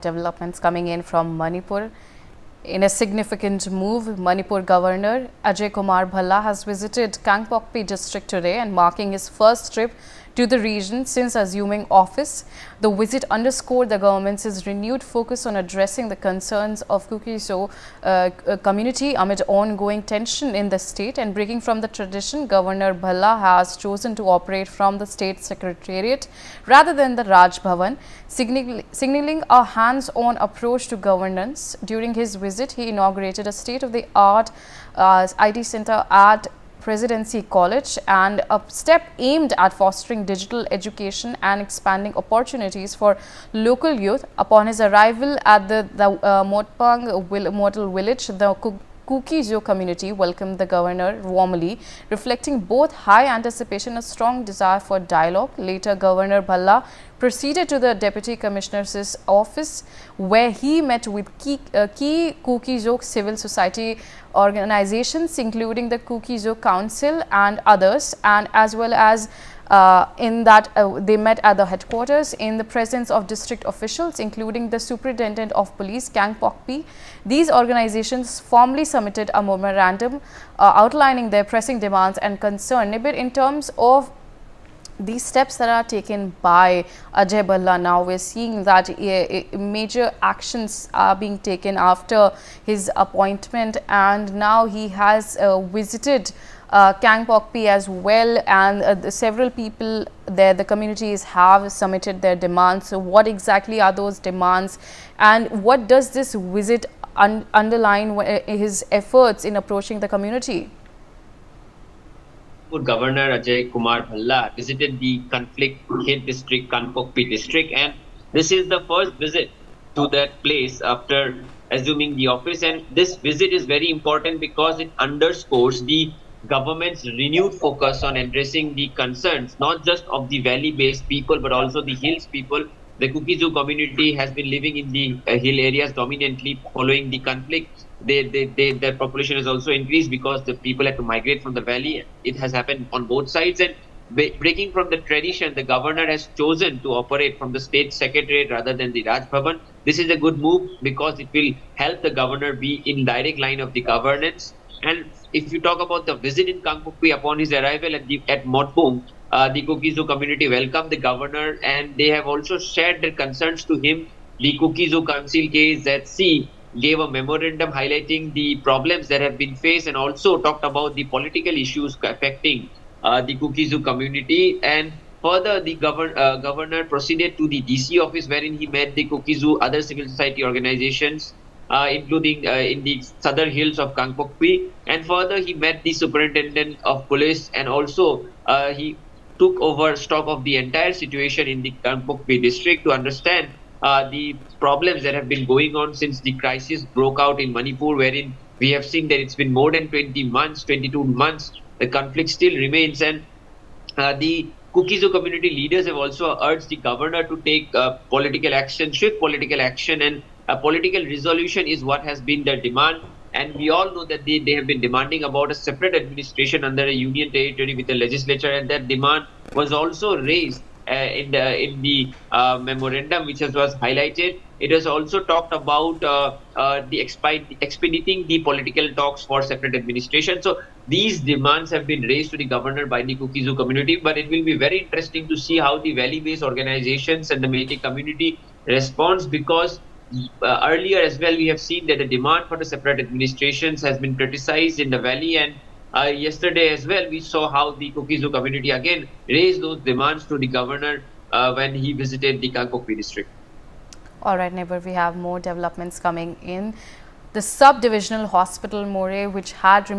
Developments coming in from Manipur. In a significant move, Manipur Governor Ajay Kumar Bhalla has visited Kangpokpi district today and marking his first trip to the region since assuming office. The visit underscored the government's renewed focus on addressing the concerns of Kuki-Zo community amid ongoing tension in the state. And breaking from the tradition, Governor Bhalla has chosen to operate from the state secretariat rather than the Raj Bhavan, signaling a hands-on approach to governance. During his visit, he inaugurated a state-of-the-art IT center at Presidency College, and a step aimed at fostering digital education and expanding opportunities for local youth. Upon his arrival at the Motpang Model Village, the Kuki-Zo community welcomed the governor warmly, reflecting both high anticipation and a strong desire for dialogue. Later, Governor Bhalla proceeded to the Deputy Commissioner's office, where he met with key Kuki-Zo civil society organizations, including the Kuki-Zo Council and others, and as well as they met at the headquarters in the presence of district officials, including the Superintendent of Police, Kangpokpi. These organizations formally submitted a memorandum outlining their pressing demands and concern. Nibir, in terms of these steps that are taken by Ajay Bhalla, now we're seeing that major actions are being taken after his appointment, and now he has visited Kangpokpi as well, and several people there, the communities, have submitted their demands. So what exactly are those demands, and what does this visit underline his efforts in approaching the community? Governor Ajay Kumar Bhalla visited the conflict-hit district, Kangpokpi district, and this is the first visit to that place after assuming the office. And this visit is very important because it underscores the government's renewed focus on addressing the concerns not just of the valley-based people but also the hills people. The Kuki-Zo community has been living in the hill areas dominantly following the conflict. Their population has also increased because the people had to migrate from the valley. It has happened on both sides, and breaking from the tradition, the governor has chosen to operate from the state secretariat rather than the Raj Bhavan. This is a good move because it will help the governor be in direct line of the governance. And if you talk about the visit in Kangpokpi upon his arrival at Motpung, the Kuki-Zo community welcomed the governor, and they have also shared their concerns to him. The Kuki-Zo Council KZC gave a memorandum highlighting the problems that have been faced and also talked about the political issues affecting the Kuki-Zo community. And further, the governor proceeded to the DC office, wherein he met the Kuki-Zo other civil society organizations, including in the southern hills of Kangpokpi. And further, he met the superintendent of police, and also he took over stock of the entire situation in the Kangpokpi district to understand the problems that have been going on since the crisis broke out in Manipur, wherein we have seen that it's been more than 22 months, the conflict still remains. And the Kuki-Zo community leaders have also urged the governor to take political action, swift political action, and a political resolution is what has been their demand. And we all know that they have been demanding about a separate administration under a union territory with the legislature, and that demand was also raised in the memorandum which was highlighted. It has also talked about expediting the political talks for separate administration. So these demands have been raised to the governor by the Kuki-Zo community, but it will be very interesting to see how the valley-based organizations and the Meitei community responds, because earlier as well we have seen that the demand for the separate administrations has been criticized in the valley, and yesterday as well we saw how the Kuki-Zo community again raised those demands to the governor when he visited the Kangpokpi district. All right, neighbor, we have more developments coming in. The sub-divisional hospital More, which had